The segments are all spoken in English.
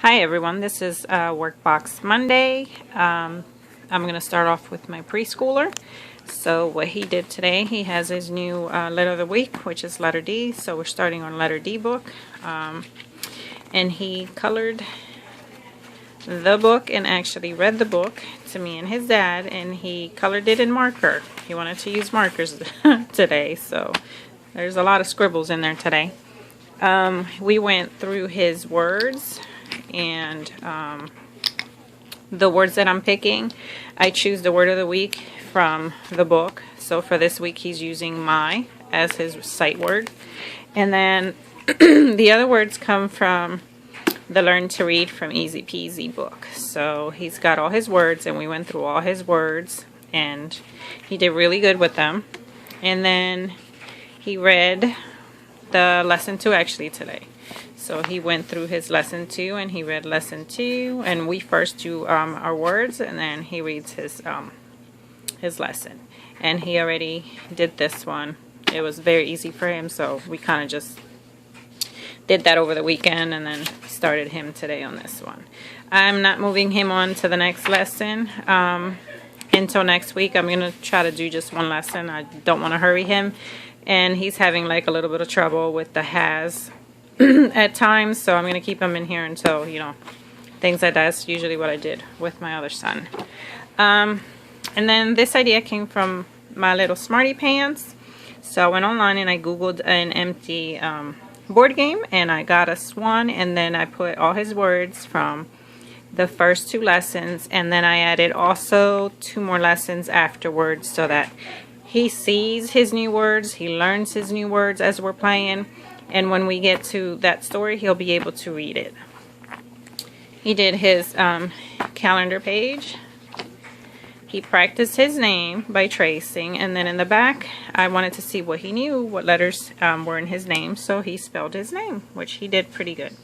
Hi everyone, this is Workbox Monday. I'm going to start off with my preschooler. So what he did today, he has his new letter of the week, which is letter D. So we're starting on letter D book. And he colored the book and actually read the book to me and his dad, and he colored it in marker. He wanted to use markers today, so there's a lot of scribbles in there today. We went through his words and the words that I'm picking. I choose the word of the week from the book. So for this week he's using my as his sight word. And then the other words come from the Learn to Read from Easy Peasy book. So he's got all his words and we went through all his words and he did really good with them. And then he read the lesson 2 actually today. So he went through his lesson 2 and he read lesson 2, and we first do our words and then he reads his lesson. And he already did this one. It was very easy for him, so we kind of just did that over the weekend and then started him today on this one. I'm not moving him on to the next lesson until next week. I'm going to try to do just one lesson. I don't want to hurry him, and he's having like a little bit of trouble with the has at times, so I'm going to keep him in here until, things like that. That's usually what I did with my other son. And then this idea came from my little smarty pants. So I went online and I googled an empty board game, and I got a swan, and then I put all his words from the first 2 lessons, and then I added also 2 more lessons afterwards so that he sees his new words, he learns his new words as we're playing, and when we get to that story, he'll be able to read it. He did his calendar page. He practiced his name by tracing, and then in the back, I wanted to see what he knew, what letters were in his name, so he spelled his name, which he did pretty good.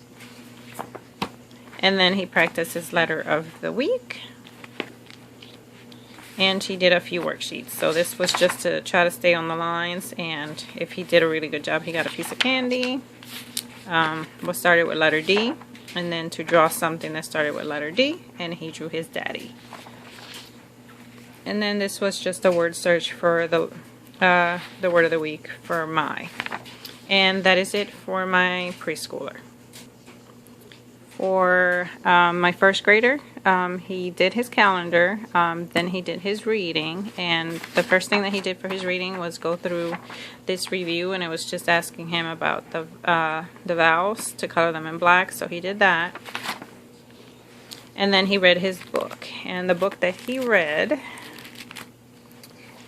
And then he practiced his letter of the week, and he did a few worksheets. So this was just to try to stay on the lines, and if he did a really good job, he got a piece of candy. We started with letter D, and then to draw something that started with letter D, and he drew his daddy. And then this was just a word search for the word of the week for my. And that is it for my preschooler. For my first grader, he did his calendar, then he did his reading, and the first thing that he did for his reading was go through this review, and it was just asking him about the vowels to color them in black, so he did that. And then he read his book, and the book that he read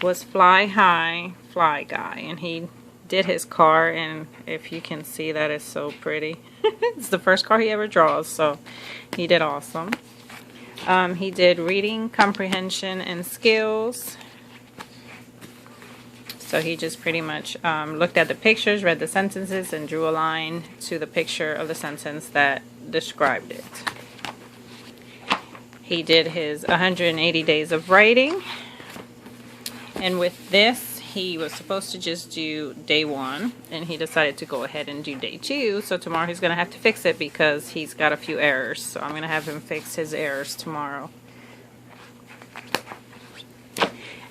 was Fly High, Fly Guy, and he did his car, and if you can see, that is so pretty. It's the first car he ever draws, so he did awesome. He did reading, comprehension, and skills. So he just pretty much looked at the pictures, read the sentences, and drew a line to the picture of the sentence that described it. He did his 180 days of writing. And with this, he was supposed to just do day 1, and he decided to go ahead and do day 2. So tomorrow he's going to have to fix it because he's got a few errors. So I'm going to have him fix his errors tomorrow.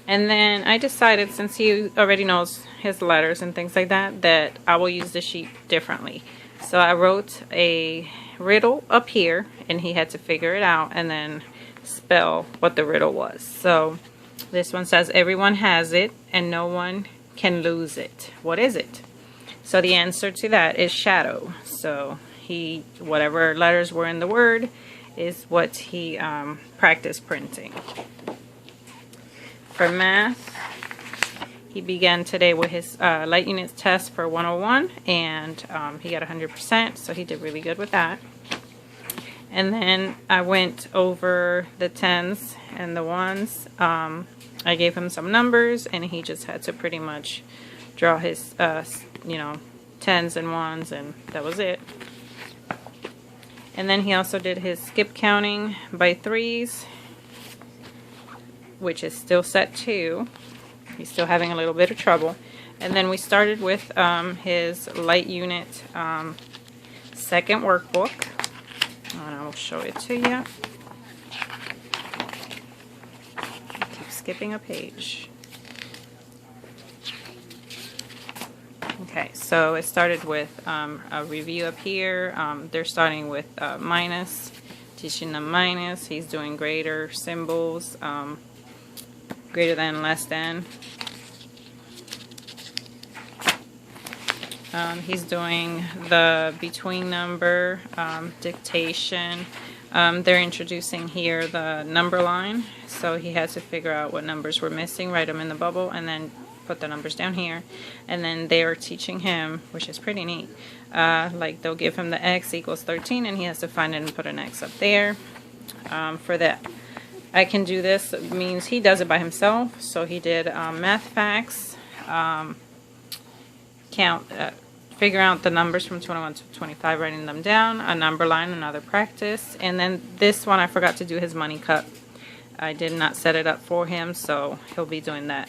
And then I decided, since he already knows his letters and things like that, that I will use the sheet differently. So I wrote a riddle up here, and he had to figure it out and then spell what the riddle was. So this one says, everyone has it and no one can lose it. What is it? So the answer to that is shadow. So whatever letters were in the word is what he practiced printing. For math, he began today with his light units test for 101, and he got 100%, so he did really good with that. And then I went over the 10s and the 1s. I gave him some numbers, and he just had to pretty much draw his, 10s and 1s, and that was it. And then he also did his skip counting by 3s, which is still set 2. He's still having a little bit of trouble. And then we started with his light unit second workbook. And I'll show it to you. Keep skipping a page. Okay, so it started with a review up here. They're starting with minus, teaching them minus. He's doing greater symbols, greater than, less than. He's doing the between number, dictation. They're introducing here the number line, so he has to figure out what numbers were missing, write them in the bubble, and then put the numbers down here. And then they are teaching him, which is pretty neat, like they'll give him the x equals 13 and he has to find it and put an x up there. For that, I can do this, it means he does it by himself. So he did math facts, figure out the numbers from 21 to 25, writing them down, a number line, another practice. And then this one I forgot to do his money cup. I did not set it up for him, so he'll be doing that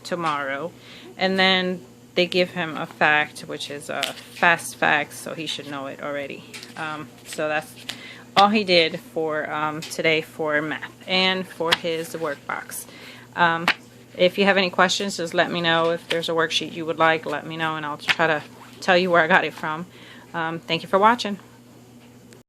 tomorrow. And then they give him a fact, which is a fast fact, so he should know it already. So that's all he did for today for math and for his workbox. If you have any questions, just let me know. If there's a worksheet you would like, let me know, and I'll try to tell you where I got it from. Thank you for watching.